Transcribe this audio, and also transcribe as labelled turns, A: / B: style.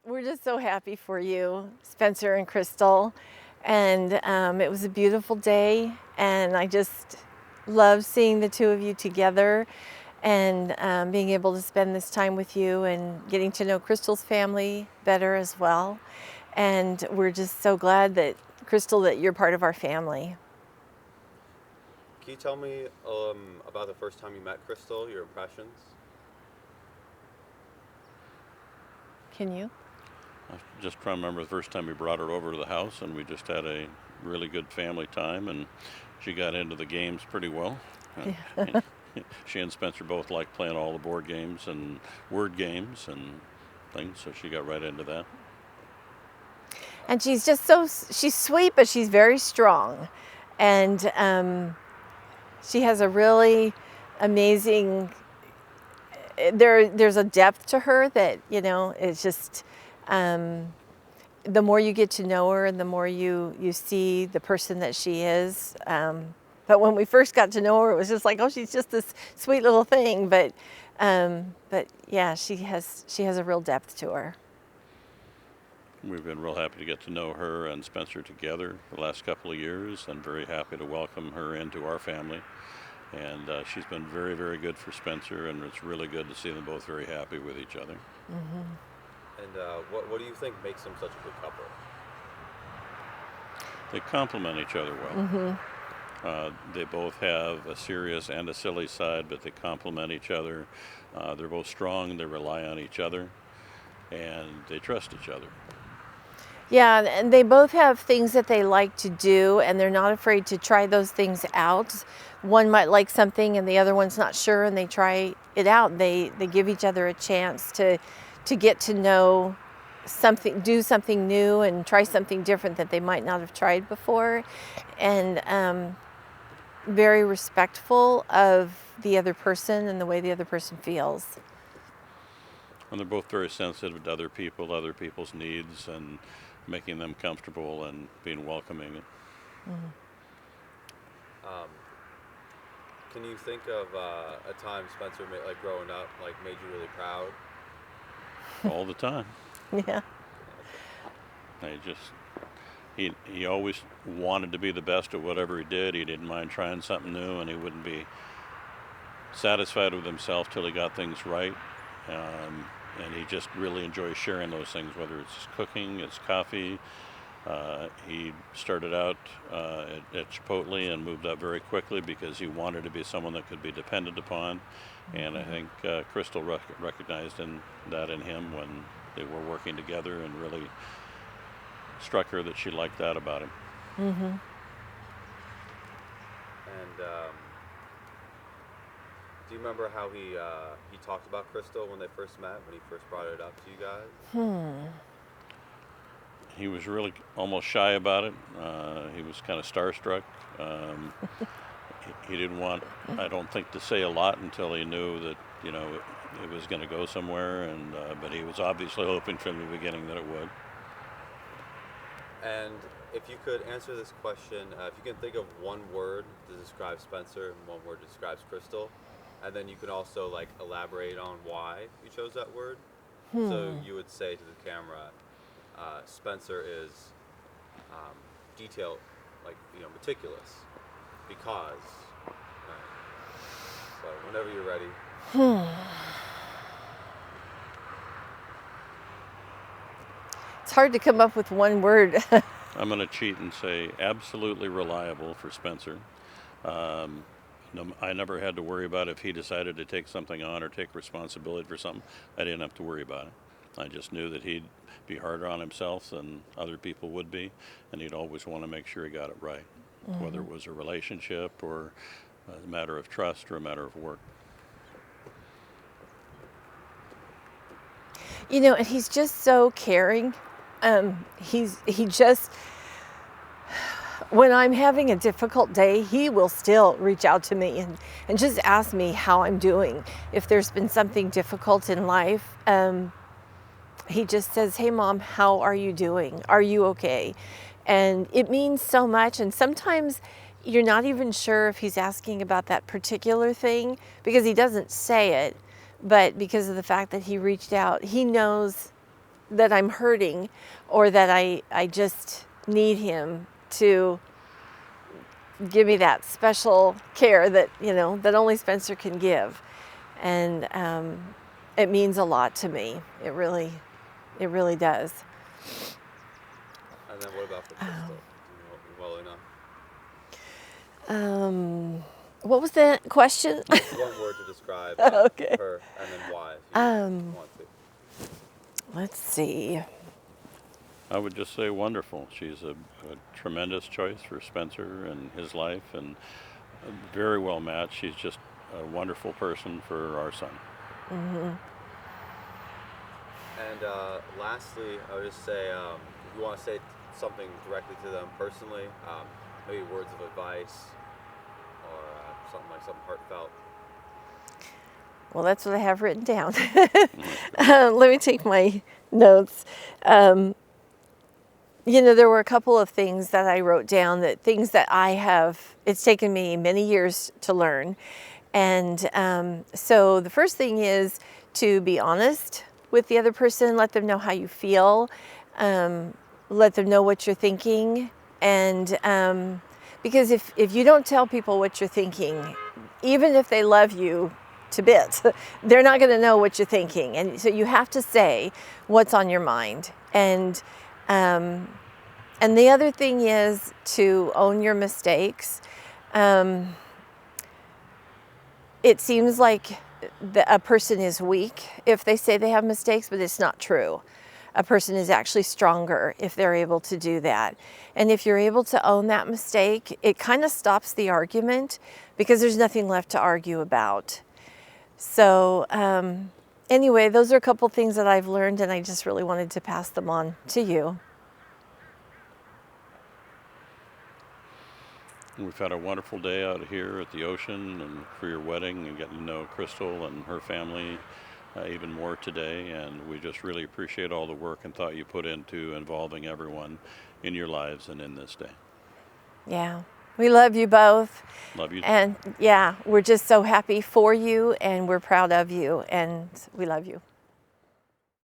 A: We're just so happy for you, Spencer and Crystal. And it was a beautiful day, and I just love seeing the two of you together and being able to spend this time with you and getting to know Crystal's family better as well. And we're just so glad that, Crystal, that you're part of our family.
B: Can you tell me about the first time you met Crystal, your impressions?
A: Can you?
C: I just trying to remember the first time we brought her over to the house, and we just had a really good family time, and she got into the games pretty well.
A: Yeah.
C: She and Spencer both like playing all the board games and word games and things, so she got right into that.
A: And she's just she's sweet, but she's very strong. And she has a really amazing, there's a depth to her that, it's just, the more you get to know her and the more you see the person that she is. But when we first got to know her, it was just like, oh, she's just this sweet little thing. But yeah, she has a real depth to her.
C: We've been real happy to get to know her and Spencer together the last couple of years, and very happy to welcome her into our family. And she's been very, very good for Spencer, and it's really good to see them both very happy with each other.
A: Mm-hmm.
B: And what do you think makes them such a good couple?
C: They complement each other well.
A: Mm-hmm.
C: They both have a serious and a silly side, but they complement each other. They're both strong, they rely on each other, and they trust each other.
A: Yeah, and they both have things that they like to do, and they're not afraid to try those things out. One might like something and the other one's not sure, and they try it out. They give each other a chance to get to know something, do something new and try something different that they might not have tried before. And very respectful of the other person and the way the other person feels.
C: And they're both very sensitive to other people, other people's needs, and making them comfortable and being welcoming.
A: Mm-hmm.
B: Can you think of a time Spencer made, growing up, made you really proud?
C: All the time.
A: Yeah.
C: He always wanted to be the best at whatever he did. He didn't mind trying something new, and he wouldn't be satisfied with himself till he got things right. And he just really enjoys sharing those things, whether it's cooking, it's coffee. He started out at Chipotle and moved up very quickly because he wanted to be someone that could be depended upon. And I think Crystal recognized that in him when they were working together, and really struck her that she liked that about him.
A: Mm-hmm.
B: And do you remember how he talked about Crystal when they first met, when he first brought it up to you guys?
C: He was really almost shy about it. He was kind of starstruck. He didn't want, I don't think, to say a lot until he knew that, it was going to go somewhere. And but he was obviously hoping from the beginning that it would.
B: And if you could answer this question, if you can think of one word to describe Spencer and one word to describe Crystal, and then you can also elaborate on why you chose that word. So you would say to the camera, Spencer is detailed, meticulous, because. So whenever you're ready.
A: It's hard to come up with one word.
C: I'm going to cheat and say absolutely reliable for Spencer. I never had to worry about if he decided to take something on or take responsibility for something. I didn't have to worry about it. I just knew that he'd be harder on himself than other people would be, and he'd always want to make sure he got it right, whether it was a relationship or a matter of trust or a matter of work.
A: And he's just so caring. He just, when I'm having a difficult day, he will still reach out to me and just ask me how I'm doing. If there's been something difficult in life, he just says, "Hey, Mom, how are you doing? Are you okay?" And it means so much. And sometimes you're not even sure if he's asking about that particular thing because he doesn't say it, but because of the fact that he reached out, he knows that I'm hurting, or that I just need him to give me that special care that, that only Spencer can give. And it means a lot to me. It really does.
B: And then what about for Crystal? Well enough.
A: What was the question?
B: One word to describe
A: Okay.
B: her, and then why, if you want to.
A: Let's see.
C: I would just say wonderful. She's a tremendous choice for Spencer and his life, and very well matched. She's just a wonderful person for our son.
A: Mm-hmm.
B: And lastly, I would just say, if you want to say something directly to them personally, maybe words of advice, or something heartfelt.
A: Well, that's what I have written down. Let me take my notes. There were a couple of things that I wrote down, things that it's taken me many years to learn. And so the first thing is to be honest with the other person, let them know how you feel, let them know what you're thinking. And because if you don't tell people what you're thinking, even if they love you to bits, they're not going to know what you're thinking. And so you have to say what's on your mind. And the other thing is to own your mistakes. It seems like a person is weak if they say they have mistakes, but it's not true. A person is actually stronger if they're able to do that. And if you're able to own that mistake, it kind of stops the argument because there's nothing left to argue about. So anyway, those are a couple things that I've learned, and I just really wanted to pass them on to you.
C: We've had a wonderful day out here at the ocean and for your wedding, and getting to know Crystal and her family even more today. And we just really appreciate all the work and thought you put into involving everyone in your lives and in this day.
A: Yeah, we love you both.
C: Love you.
A: And yeah, we're just so happy for you, and we're proud of you, and we love you.